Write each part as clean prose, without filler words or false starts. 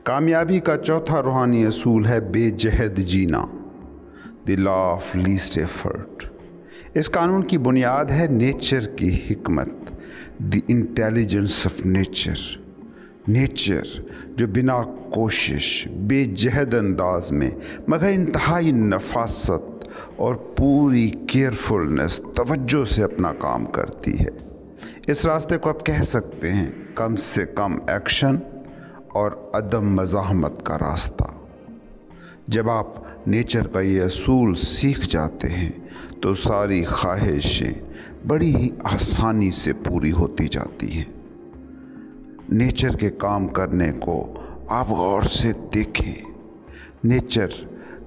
کامیابی کا چوتھا روحانی اصول ہے بے جہد جینا، دی لا آف لیسٹ ایفرٹ۔ اس قانون کی بنیاد ہے نیچر کی حکمت، the intelligence of nature. Nature جو بنا کوشش، بے جہد انداز میں مگر انتہائی نفاست اور پوری کیئرفلنس، توجہ سے اپنا کام کرتی ہے۔ اس راستے کو آپ کہہ سکتے ہیں کم سے کم ایکشن اور عدم مزاحمت کا راستہ۔ جب آپ نیچر کا یہ اصول سیکھ جاتے ہیں تو ساری خواہشیں بڑی ہی آسانی سے پوری ہوتی جاتی ہیں۔ نیچر کے کام کرنے کو آپ غور سے دیکھیں۔ نیچر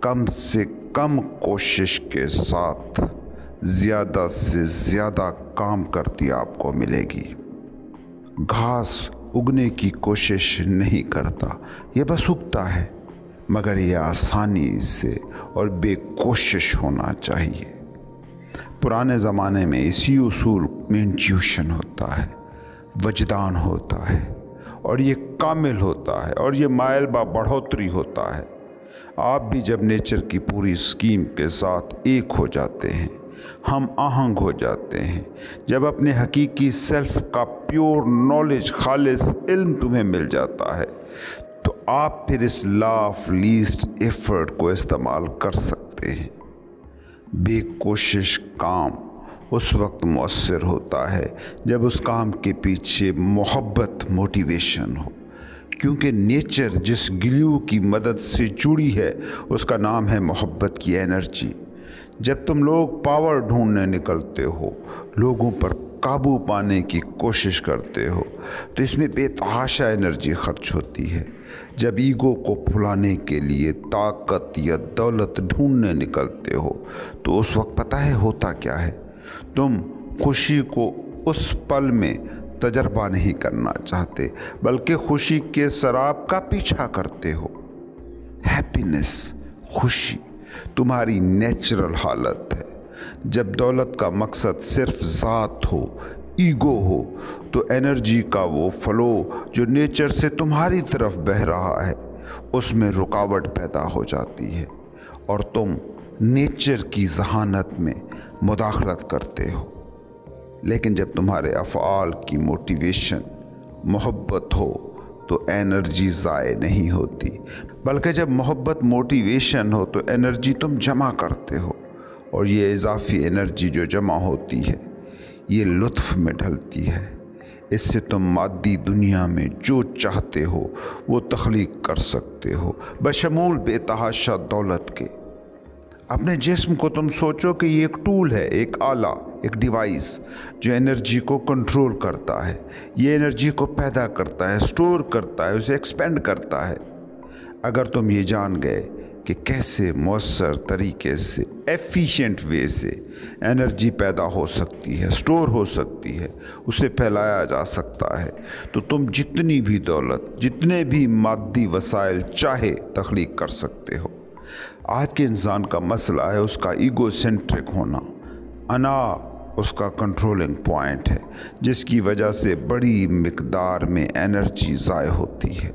کم سے کم کوشش کے ساتھ زیادہ سے زیادہ کام کرتی آپ کو ملے گی۔ گھاس اگنے کی کوشش نہیں کرتا، یہ بس اگتا ہے، مگر یہ آسانی سے اور بے کوشش ہونا چاہیے۔ پرانے زمانے میں اسی اصول میں انٹیوشن ہوتا ہے، وجدان ہوتا ہے، اور یہ کامل ہوتا ہے، اور یہ مائل با بڑھوتری ہوتا ہے۔ آپ بھی جب نیچر کی پوری اسکیم کے ساتھ ایک ہو جاتے ہیں، ہم آہنگ ہو جاتے ہیں، جب اپنے حقیقی سیلف کا پیور نالج، خالص علم تمہیں مل جاتا ہے، تو آپ پھر اس لا آف لیسٹ ایفرٹ کو استعمال کر سکتے ہیں۔ بے کوشش کام اس وقت مؤثر ہوتا ہے جب اس کام کے پیچھے محبت، موٹیویشن ہو، کیونکہ نیچر جس گلیو کی مدد سے جڑی ہے اس کا نام ہے محبت کی انرجی۔ جب تم لوگ پاور ڈھونڈنے نکلتے ہو، لوگوں پر قابو پانے کی کوشش کرتے ہو، تو اس میں بے تحاشا انرجی خرچ ہوتی ہے۔ جب ایگو کو پھلانے کے لیے طاقت یا دولت ڈھونڈنے نکلتے ہو تو اس وقت پتہ ہے ہوتا کیا ہے؟ تم خوشی کو اس پل میں تجربہ نہیں کرنا چاہتے، بلکہ خوشی کے سراب کا پیچھا کرتے ہو۔ ہیپینس، خوشی تمہاری نیچرل حالت ہے۔ جب دولت کا مقصد صرف ذات ہو، ایگو ہو، تو انرجی کا وہ فلو جو نیچر سے تمہاری طرف بہہ رہا ہے، اس میں رکاوٹ پیدا ہو جاتی ہے اور تم نیچر کی ذہانت میں مداخلت کرتے ہو۔ لیکن جب تمہارے افعال کی موٹیویشن محبت ہو تو انرجی ضائع نہیں ہوتی، بلکہ جب محبت موٹیویشن ہو تو انرجی تم جمع کرتے ہو، اور یہ اضافی انرجی جو جمع ہوتی ہے یہ لطف میں ڈھلتی ہے۔ اس سے تم مادی دنیا میں جو چاہتے ہو وہ تخلیق کر سکتے ہو، بشمول بے تحاشا دولت کے۔ اپنے جسم کو تم سوچو کہ یہ ایک ٹول ہے، ایک آلہ، ایک ڈیوائس جو انرجی کو کنٹرول کرتا ہے، یہ انرجی کو پیدا کرتا ہے، سٹور کرتا ہے، اسے ایکسپینڈ کرتا ہے۔ اگر تم یہ جان گئے کہ کیسے مؤثر طریقے سے، ایفیشینٹ وے سے انرجی پیدا ہو سکتی ہے، سٹور ہو سکتی ہے، اسے پھیلایا جا سکتا ہے، تو تم جتنی بھی دولت، جتنے بھی مادی وسائل چاہے تخلیق کر سکتے ہو۔ آج کے انسان کا مسئلہ ہے اس کا ایگو سینٹرک ہونا، انا اس کا کنٹرولنگ پوائنٹ ہے، جس کی وجہ سے بڑی مقدار میں انرجی ضائع ہوتی ہے۔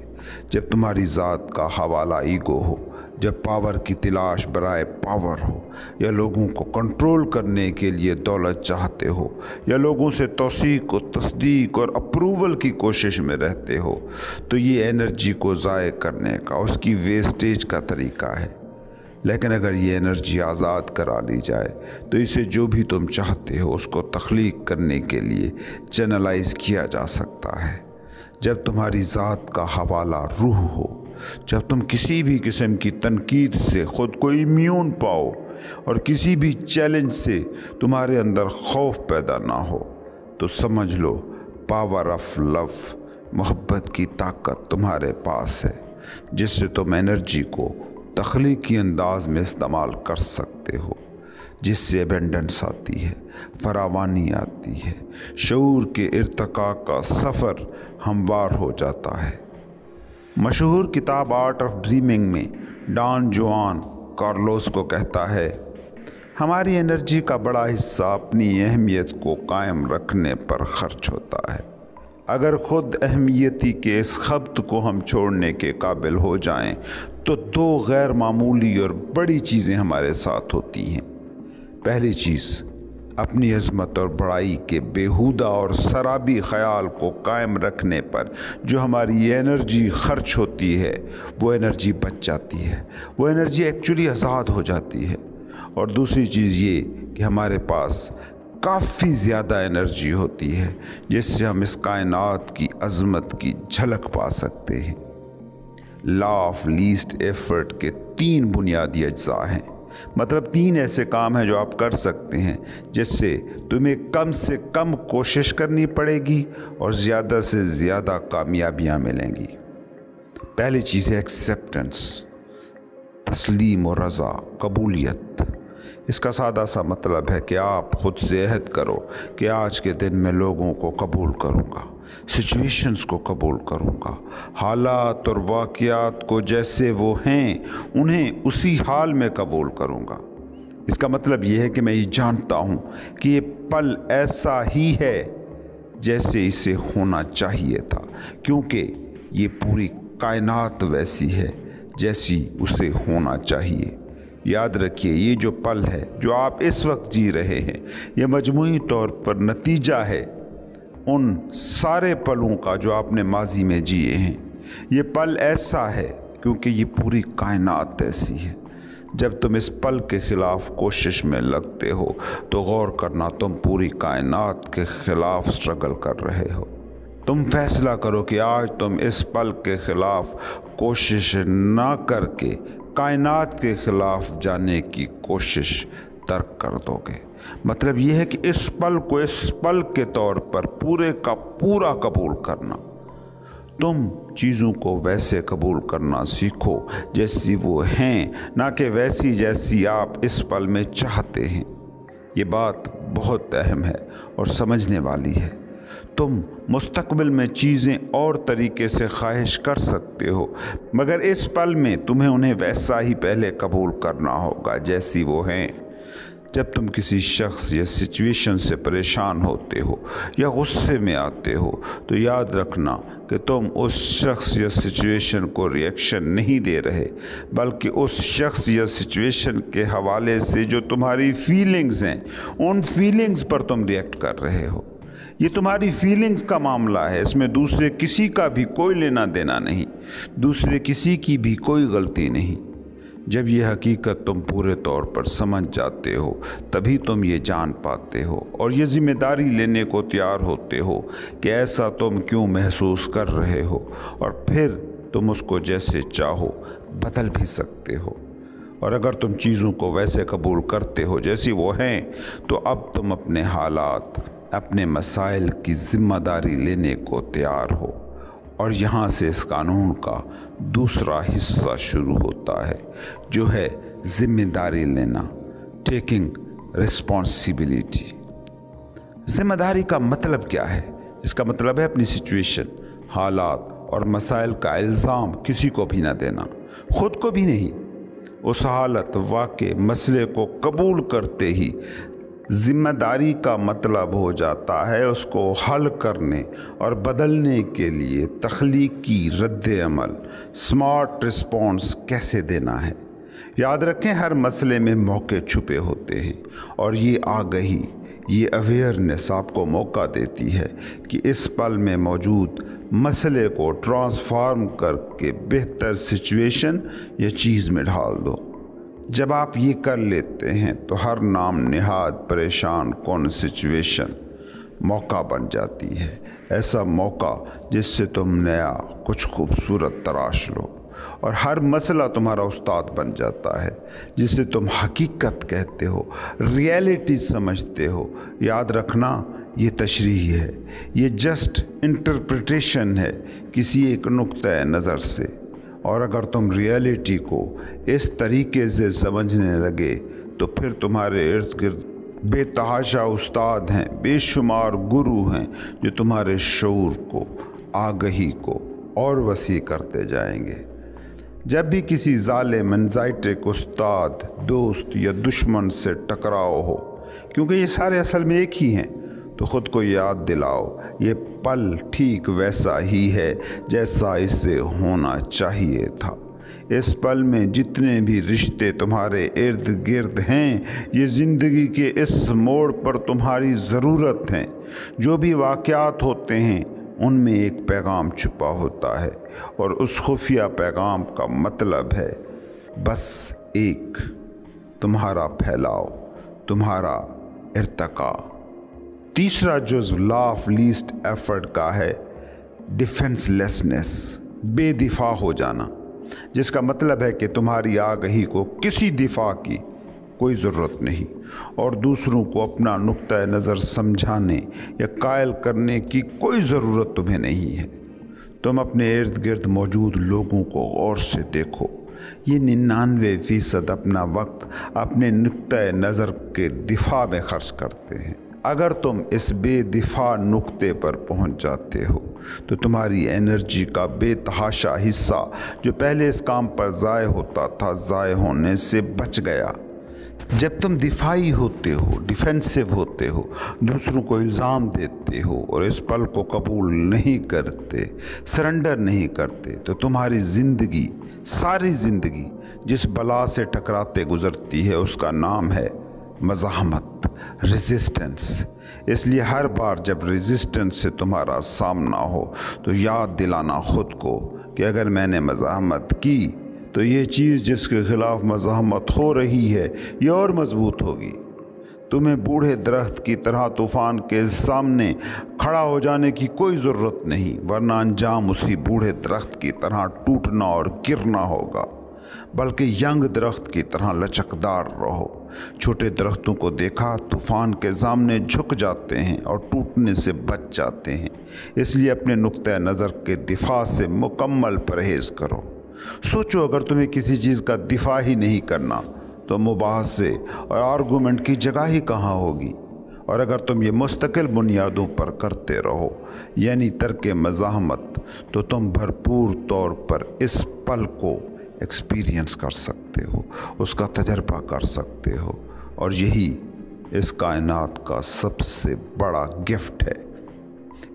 جب تمہاری ذات کا حوالہ ایگو ہو، جب پاور کی تلاش برائے پاور ہو، یا لوگوں کو کنٹرول کرنے کے لیے دولت چاہتے ہو، یا لوگوں سے توثیق و تصدیق اور اپروول کی کوشش میں رہتے ہو، تو یہ انرجی کو ضائع کرنے کا، اس کی ویسٹیج کا طریقہ ہے۔ لیکن اگر یہ انرجی آزاد کرا لی جائے تو اسے جو بھی تم چاہتے ہو اس کو تخلیق کرنے کے لیے چینلائز کیا جا سکتا ہے۔ جب تمہاری ذات کا حوالہ روح ہو، جب تم کسی بھی قسم کی تنقید سے خود کو امیون پاؤ اور کسی بھی چیلنج سے تمہارے اندر خوف پیدا نہ ہو، تو سمجھ لو پاور آف لو، محبت کی طاقت تمہارے پاس ہے، جس سے تم انرجی کو تخلیقی انداز میں استعمال کر سکتے ہو، جس سے ایبنڈنس آتی ہے، فراوانی آتی ہے، شعور کے ارتقاء کا سفر ہموار ہو جاتا ہے۔ مشہور کتاب آرٹ آف ڈریمنگ میں ڈان جوان کارلوس کو کہتا ہے، ہماری انرجی کا بڑا حصہ اپنی اہمیت کو قائم رکھنے پر خرچ ہوتا ہے۔ اگر خود اہمیتی کے اس خبط کو ہم چھوڑنے کے قابل ہو جائیں تو دو غیر معمولی اور بڑی چیزیں ہمارے ساتھ ہوتی ہیں۔ پہلی چیز، اپنی عظمت اور بڑائی کے بیہودہ اور سرابی خیال کو قائم رکھنے پر جو ہماری انرجی خرچ ہوتی ہے وہ انرجی بچ جاتی ہے، وہ انرجی ایکچولی آزاد ہو جاتی ہے۔ اور دوسری چیز یہ کہ ہمارے پاس کافی زیادہ انرجی ہوتی ہے جس سے ہم اس کائنات کی عظمت کی جھلک پا سکتے ہیں۔ لا آف لیسٹ ایفرٹ کے 3 بنیادی اجزاء ہیں، مطلب 3 ایسے کام ہیں جو آپ کر سکتے ہیں جس سے تمہیں کم سے کم کوشش کرنی پڑے گی اور زیادہ سے زیادہ کامیابیاں ملیں گی۔ پہلی چیز ہے ایکسیپٹنس، تسلیم و رضا، قبولیت۔ اس کا سادہ سا مطلب ہے کہ آپ خود سے عہد کرو کہ آج کے دن میں لوگوں کو قبول کروں گا، سچویشنز کو قبول کروں گا، حالات اور واقعات کو جیسے وہ ہیں انہیں اسی حال میں قبول کروں گا۔ اس کا مطلب یہ ہے کہ میں یہ جانتا ہوں کہ یہ پل ایسا ہی ہے جیسے اسے ہونا چاہیے تھا، کیونکہ یہ پوری کائنات ویسی ہے جیسی اسے ہونا چاہیے۔ یاد رکھیے، یہ جو پل ہے جو آپ اس وقت جی رہے ہیں، یہ مجموعی طور پر نتیجہ ہے ان سارے پلوں کا جو آپ نے ماضی میں جیے ہیں۔ یہ پل ایسا ہے کیونکہ یہ پوری کائنات ایسی ہے۔ جب تم اس پل کے خلاف کوشش میں لگتے ہو تو غور کرنا تم پوری کائنات کے خلاف سٹرگل کر رہے ہو۔ تم فیصلہ کرو کہ آج تم اس پل کے خلاف کوشش نہ کر کے کائنات کے خلاف جانے کی کوشش ترک کر دو گے۔ مطلب یہ ہے کہ اس پل کو اس پل کے طور پر پورے کا پورا قبول کرنا۔ تم چیزوں کو ویسے قبول کرنا سیکھو جیسی وہ ہیں، نہ کہ ویسی جیسی آپ اس پل میں چاہتے ہیں۔ یہ بات بہت اہم ہے اور سمجھنے والی ہے۔ تم مستقبل میں چیزیں اور طریقے سے خواہش کر سکتے ہو، مگر اس پل میں تمہیں انہیں ویسا ہی پہلے قبول کرنا ہوگا جیسی وہ ہیں۔ جب تم کسی شخص یا سچویشن سے پریشان ہوتے ہو یا غصے میں آتے ہو تو یاد رکھنا کہ تم اس شخص یا سچویشن کو ریئیکشن نہیں دے رہے، بلکہ اس شخص یا سچویشن کے حوالے سے جو تمہاری فیلنگز ہیں ان فیلنگز پر تم ریئیکٹ کر رہے ہو۔ یہ تمہاری فیلنگز کا معاملہ ہے، اس میں دوسرے کسی کا بھی کوئی لینا دینا نہیں، دوسرے کسی کی بھی کوئی غلطی نہیں۔ جب یہ حقیقت تم پورے طور پر سمجھ جاتے ہو تبھی تم یہ جان پاتے ہو اور یہ ذمہ داری لینے کو تیار ہوتے ہو کہ ایسا تم کیوں محسوس کر رہے ہو، اور پھر تم اس کو جیسے چاہو بدل بھی سکتے ہو۔ اور اگر تم چیزوں کو ویسے قبول کرتے ہو جیسی وہ ہیں تو اب تم اپنے حالات، اپنے مسائل کی ذمہ داری لینے کو تیار ہو۔ اور یہاں سے اس قانون کا دوسرا حصہ شروع ہوتا ہے جو ہے ذمہ داری لینا، ٹیکنگ رسپانسبلٹی۔ ذمہ داری کا مطلب کیا ہے؟ اس کا مطلب ہے اپنی سچویشن، حالات اور مسائل کا الزام کسی کو بھی نہ دینا، خود کو بھی نہیں۔ اس حالت، واقع، مسئلے کو قبول کرتے ہی ذمہ داری کا مطلب ہو جاتا ہے اس کو حل کرنے اور بدلنے کے لیے تخلیقی رد عمل، سمارٹ رسپانس کیسے دینا ہے۔ یاد رکھیں، ہر مسئلے میں موقع چھپے ہوتے ہیں اور یہ آگہی، یہ اویئرنیس آپ کو موقع دیتی ہے کہ اس پل میں موجود مسئلے کو ٹرانسفارم کر کے بہتر سچویشن یا چیز میں ڈھال دو۔ جب آپ یہ کر لیتے ہیں تو ہر نام نہاد پریشان کن سچویشن موقع بن جاتی ہے، ایسا موقع جس سے تم نیا کچھ خوبصورت تراش لو، اور ہر مسئلہ تمہارا استاد بن جاتا ہے جسے تم حقیقت کہتے ہو، ریئلٹی سمجھتے ہو۔ یاد رکھنا، یہ تشریح ہے، یہ جسٹ انٹرپریٹیشن ہے کسی ایک نقطۂ نظر سے۔ اور اگر تم ریئلٹی کو اس طریقے سے سمجھنے لگے تو پھر تمہارے ارد گرد بے تحاشا استاد ہیں، بے شمار گرو ہیں جو تمہارے شعور کو، آگہی کو اور وسیع کرتے جائیں گے۔ جب بھی کسی ظالم انزائٹک استاد، دوست یا دشمن سے ٹکراؤ ہو، کیونکہ یہ سارے اصل میں ایک ہی ہیں، تو خود کو یاد دلاؤ یہ پل ٹھیک ویسا ہی ہے جیسا اسے ہونا چاہیے تھا۔ اس پل میں جتنے بھی رشتے تمہارے ارد گرد ہیں یہ زندگی کے اس موڑ پر تمہاری ضرورت ہیں۔ جو بھی واقعات ہوتے ہیں ان میں ایک پیغام چھپا ہوتا ہے اور اس خفیہ پیغام کا مطلب ہے بس ایک، تمہارا پھیلاؤ، تمہارا ارتقاء۔ تیسرا جزو لا آف لیسٹ ایفرٹ کا ہے ڈیفنس لیسنس، بے دفاع ہو جانا، جس کا مطلب ہے کہ تمہاری آگہی کو کسی دفاع کی کوئی ضرورت نہیں اور دوسروں کو اپنا نقطۂ نظر سمجھانے یا قائل کرنے کی کوئی ضرورت تمہیں نہیں ہے۔ تم اپنے ارد گرد موجود لوگوں کو غور سے دیکھو، یہ 99% اپنا وقت اپنے نقطۂ نظر کے دفاع میں خرچ کرتے ہیں۔ اگر تم اس بے دفاع نقطے پر پہنچ جاتے ہو تو تمہاری انرجی کا بے تحاشا حصہ جو پہلے اس کام پر ضائع ہوتا تھا ضائع ہونے سے بچ گیا۔ جب تم دفاعی ہوتے ہو، ڈیفینسو ہوتے ہو، دوسروں کو الزام دیتے ہو اور اس پل کو قبول نہیں کرتے، سرنڈر نہیں کرتے، تو تمہاری زندگی، ساری زندگی جس بلا سے ٹکراتے گزرتی ہے اس کا نام ہے مزاحمت، ریزسٹنس۔ اس لیے ہر بار جب ریزسٹنس سے تمہارا سامنا ہو تو یاد دلانا خود کو کہ اگر میں نے مزاحمت کی تو یہ چیز جس کے خلاف مزاحمت ہو رہی ہے یہ اور مضبوط ہوگی۔ تمہیں بوڑھے درخت کی طرح طوفان کے سامنے کھڑا ہو جانے کی کوئی ضرورت نہیں، ورنہ انجام اسی بوڑھے درخت کی طرح ٹوٹنا اور گرنا ہوگا، بلکہ ینگ درخت کی طرح لچکدار رہو۔ چھوٹے درختوں کو دیکھا طوفان کے سامنے جھک جاتے ہیں اور ٹوٹنے سے بچ جاتے ہیں، اس لیے اپنے نقطۂ نظر کے دفاع سے مکمل پرہیز کرو۔ سوچو اگر تمہیں کسی چیز کا دفاع ہی نہیں کرنا تو مباحثے اور آرگومنٹ کی جگہ ہی کہاں ہوگی، اور اگر تم یہ مستقل بنیادوں پر کرتے رہو یعنی ترک مزاحمت، تو تم بھرپور طور پر اس پل کو ایکسپیرینس کر سکتے ہو، اس کا تجربہ کر سکتے ہو، اور یہی اس کائنات کا سب سے بڑا گفٹ ہے۔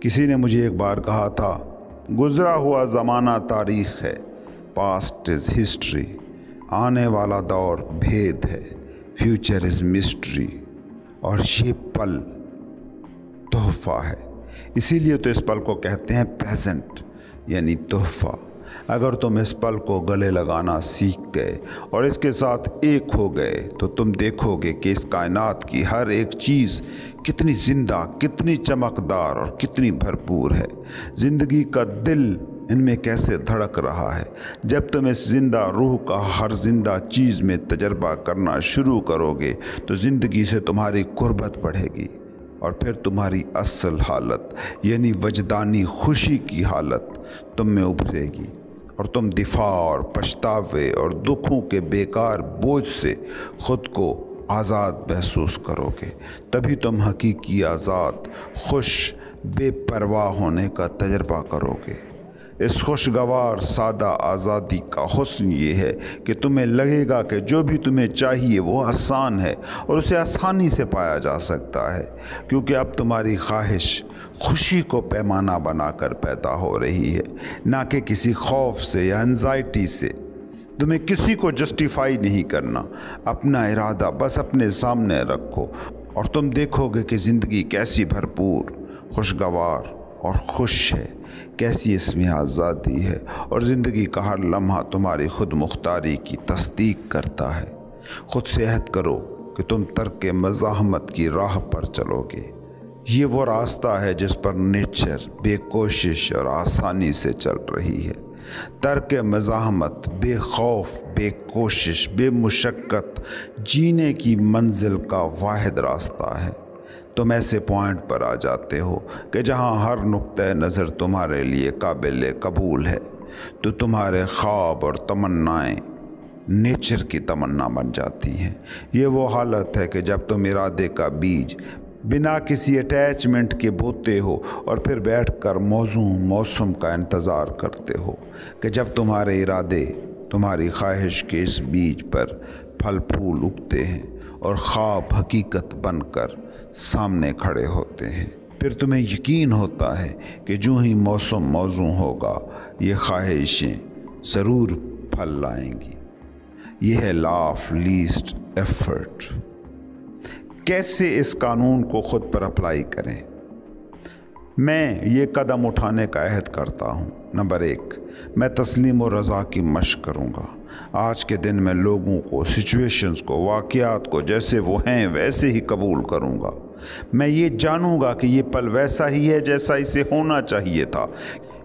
کسی نے مجھے ایک بار کہا تھا گزرا ہوا زمانہ تاریخ ہے، پاسٹ از ہسٹری، آنے والا دور بھید ہے، فیوچر از مسٹری، اور یہ پل تحفہ ہے۔ اسی لیے تو اس پل کو کہتے ہیں پریزنٹ یعنی تحفہ۔ اگر تم اس پل کو گلے لگانا سیکھ گئے اور اس کے ساتھ ایک ہو گئے تو تم دیکھو گے کہ اس کائنات کی ہر ایک چیز کتنی زندہ، کتنی چمکدار اور کتنی بھرپور ہے۔ زندگی کا دل ان میں کیسے دھڑک رہا ہے۔ جب تم اس زندہ روح کا ہر زندہ چیز میں تجربہ کرنا شروع کرو گے تو زندگی سے تمہاری قربت بڑھے گی، اور پھر تمہاری اصل حالت یعنی وجدانی خوشی کی حالت تم میں ابھرے گی، اور تم دفاع اور پچھتاوے اور دکھوں کے بیکار بوجھ سے خود کو آزاد محسوس کرو گے۔ تبھی تم حقیقی آزاد، خوش، بے پرواہ ہونے کا تجربہ کرو گے۔ اس خوشگوار سادہ آزادی کا حسن یہ ہے کہ تمہیں لگے گا کہ جو بھی تمہیں چاہیے وہ آسان ہے اور اسے آسانی سے پایا جا سکتا ہے، کیونکہ اب تمہاری خواہش خوشی کو پیمانہ بنا کر پیدا ہو رہی ہے، نہ کہ کسی خوف سے یا انزائٹی سے۔ تمہیں کسی کو جسٹیفائی نہیں کرنا، اپنا ارادہ بس اپنے سامنے رکھو اور تم دیکھو گے کہ زندگی کیسی بھرپور، خوشگوار اور خوش ہے، کیسی اس میں آزادی ہے، اور زندگی کا ہر لمحہ تمہاری خود مختاری کی تصدیق کرتا ہے۔ خود سے عہد کرو کہ تم ترک مزاحمت کی راہ پر چلو گے۔ یہ وہ راستہ ہے جس پر نیچر بے کوشش اور آسانی سے چل رہی ہے۔ ترک مزاحمت بے خوف، بے کوشش، بے مشقت جینے کی منزل کا واحد راستہ ہے۔ تم ایسے پوائنٹ پر آ جاتے ہو کہ جہاں ہر نقطۂ نظر تمہارے لیے قابل قبول ہے، تو تمہارے خواب اور تمنائیں نیچر کی تمنا بن جاتی ہیں۔ یہ وہ حالت ہے کہ جب تم ارادے کا بیج بنا کسی اٹیچمنٹ کے بوتے ہو اور پھر بیٹھ کر موسم کا انتظار کرتے ہو، کہ جب تمہارے ارادے تمہاری خواہش کے اس بیج پر پھل پھول اگتے ہیں اور خواب حقیقت بن کر سامنے کھڑے ہوتے ہیں۔ پھر تمہیں یقین ہوتا ہے کہ جو ہی موسم موزوں ہوگا یہ خواہشیں ضرور پھل لائیں گی۔ یہ ہے لا آف لیسٹ ایفرٹ۔ کیسے اس قانون کو خود پر اپلائی کریں؟ میں یہ قدم اٹھانے کا عہد کرتا ہوں۔ نمبر 1، میں تسلیم و رضا کی مشق کروں گا۔ آج کے دن میں لوگوں کو، سچویشنز کو، واقعات کو جیسے وہ ہیں ویسے ہی قبول کروں گا۔ میں یہ جانوں گا کہ یہ پل ویسا ہی ہے جیسا اسے ہونا چاہیے تھا،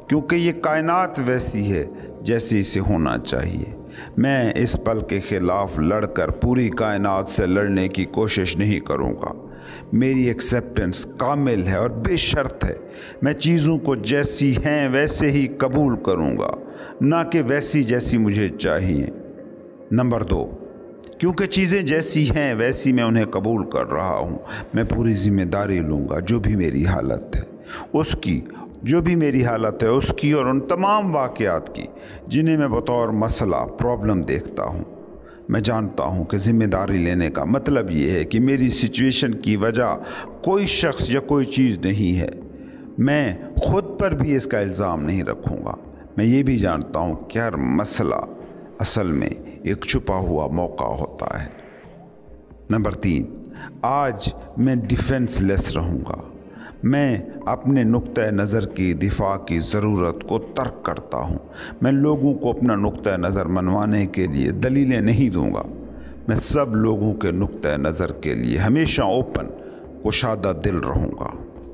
کیونکہ یہ کائنات ویسی ہے جیسے اسے ہونا چاہیے۔ میں اس پل کے خلاف لڑ کر پوری کائنات سے لڑنے کی کوشش نہیں کروں گا۔ میری ایکسیپٹنس کامل ہے اور بے شرط ہے۔ میں چیزوں کو جیسی ہیں ویسے ہی قبول کروں گا، نہ کہ ویسی جیسی مجھے چاہیے۔ نمبر 2، کیونکہ چیزیں جیسی ہیں ویسی میں انہیں قبول کر رہا ہوں، میں پوری ذمہ داری لوں گا جو بھی میری حالت ہے اس کی اور ان تمام واقعات کی جنہیں میں بطور مسئلہ، پرابلم دیکھتا ہوں۔ میں جانتا ہوں کہ ذمہ داری لینے کا مطلب یہ ہے کہ میری سچویشن کی وجہ کوئی شخص یا کوئی چیز نہیں ہے۔ میں خود پر بھی اس کا الزام نہیں رکھوں گا۔ میں یہ بھی جانتا ہوں کہ ہر مسئلہ اصل میں ایک چھپا ہوا موقع ہوتا ہے۔ نمبر 3، آج میں ڈیفینس لیس رہوں گا۔ میں اپنے نقطہ نظر کی دفاع کی ضرورت کو ترک کرتا ہوں۔ میں لوگوں کو اپنا نقطہ نظر منوانے کے لیے دلیلیں نہیں دوں گا۔ میں سب لوگوں کے نقطہ نظر کے لیے ہمیشہ اوپن، کشادہ دل رہوں گا۔